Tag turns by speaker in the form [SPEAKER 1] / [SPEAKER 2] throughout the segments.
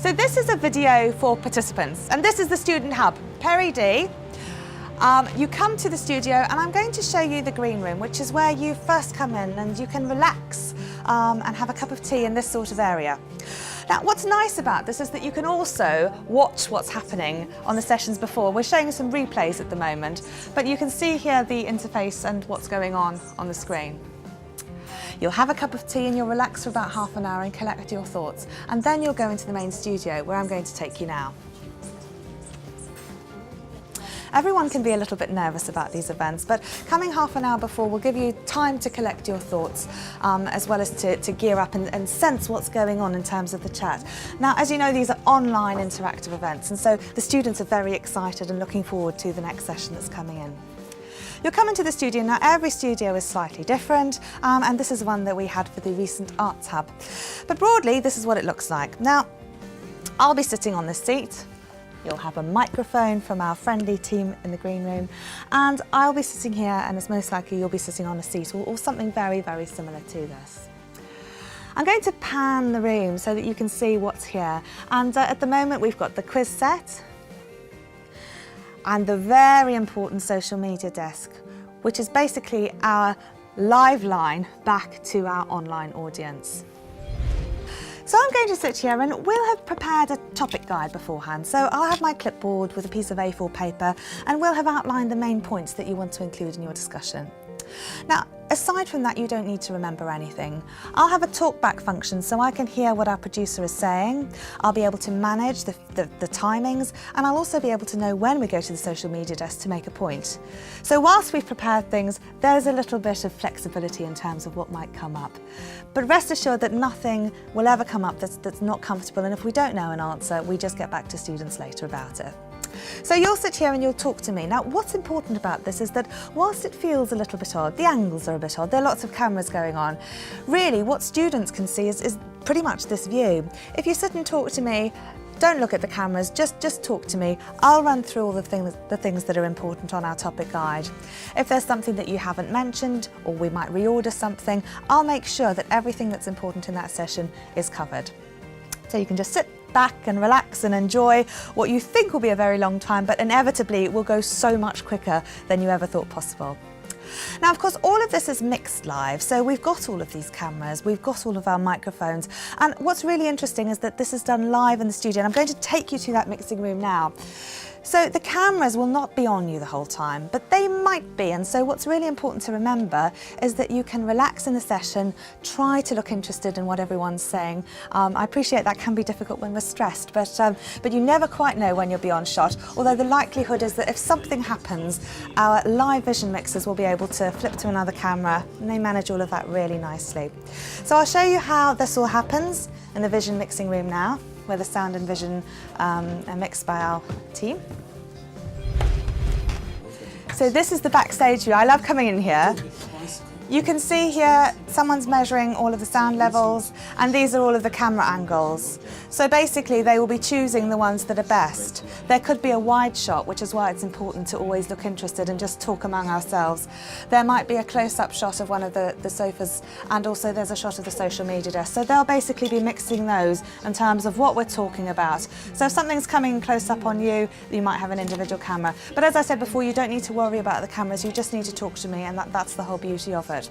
[SPEAKER 1] So this is a video for participants, and this is the Student Hub, Perry D. You come to the studio and I'm going to show you the green room, which is where you first come in and you can relax and have a cup of tea in this sort of area. Now, what's nice about this is that you can also watch what's happening on the sessions before. We're showing you some replays at the moment, but you can see here the interface and what's going on the screen. You'll have a cup of tea and you'll relax for about half an hour and collect your thoughts. And then you'll go into the main studio where I'm going to take you now. Everyone can be a little bit nervous about these events, but coming half an hour before will give you time to collect your thoughts, as well as to gear up and sense what's going on in terms of the chat. Now, as you know, these are online interactive events, and so the students are very excited and looking forward to the next session that's coming in. You'll come into the studio. Now, every studio is slightly different, and this is one that we had for the recent Arts Hub. But broadly, this is what it looks like. Now, I'll be sitting on this seat. You'll have a microphone from our friendly team in the green room, and I'll be sitting here, and it's most likely you'll be sitting on a seat or something very, very similar to this. I'm going to pan the room so that you can see what's here, and at the moment we've got the quiz set and the very important social media desk, which is basically our live line back to our online audience. So I'm going to sit here and we'll have prepared a topic guide beforehand. So I'll have my clipboard with a piece of A4 paper and we'll have outlined the main points that you want to include in your discussion. Now, aside from that, you don't need to remember anything. I'll have a talkback function so I can hear what our producer is saying. I'll be able to manage the timings, and I'll also be able to know when we go to the social media desk to make a point. So whilst we've prepared things, there's a little bit of flexibility in terms of what might come up. But rest assured that nothing will ever come up that's not comfortable, and if we don't know an answer, we just get back to students later about it. So you'll sit here and you'll talk to me. Now, what's important about this is that whilst it feels a little bit odd, the angles are a bit odd, there are lots of cameras going on, really what students can see is pretty much this view. If you sit and talk to me, don't look at the cameras, just talk to me. I'll run through all the things that are important on our topic guide. If there's something that you haven't mentioned, or we might reorder something, I'll make sure that everything that's important in that session is covered. So you can just sit back and relax and enjoy what you think will be a very long time, but inevitably it will go so much quicker than you ever thought possible. Now, of course, all of this is mixed live, so we've got all of these cameras, we've got all of our microphones, and what's really interesting is that this is done live in the studio, and I'm going to take you to that mixing room now. So the cameras will not be on you the whole time, but they might be, and so what's really important to remember is that you can relax in the session, try to look interested in what everyone's saying. I appreciate that can be difficult when we're stressed, but you never quite know when you'll be on shot, although the likelihood is that if something happens, our live vision mixers will be able to flip to another camera, and they manage all of that really nicely. So I'll show you how this all happens in the vision mixing room now, where the sound and vision are mixed by our team. So this is the backstage view. I love coming in here. You can see here someone's measuring all of the sound levels, and these are all of the camera angles. So basically they will be choosing the ones that are best. There could be a wide shot, which is why it's important to always look interested and just talk among ourselves. There might be a close-up shot of one of the sofas, and also there's a shot of the social media desk. So they'll basically be mixing those in terms of what we're talking about. So if something's coming close up on you, you might have an individual camera. But as I said before, you don't need to worry about the cameras, you just need to talk to me, and that's the whole beauty of it.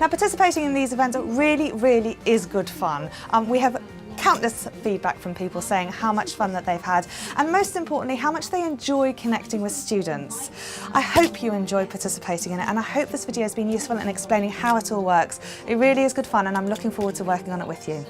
[SPEAKER 1] Now, participating in these events really is good fun. We have countless feedback from people saying how much fun that they've had, and most importantly, how much they enjoy connecting with students. I hope you enjoy participating in it, and I hope this video has been useful in explaining how it all works. It really is good fun, and I'm looking forward to working on it with you.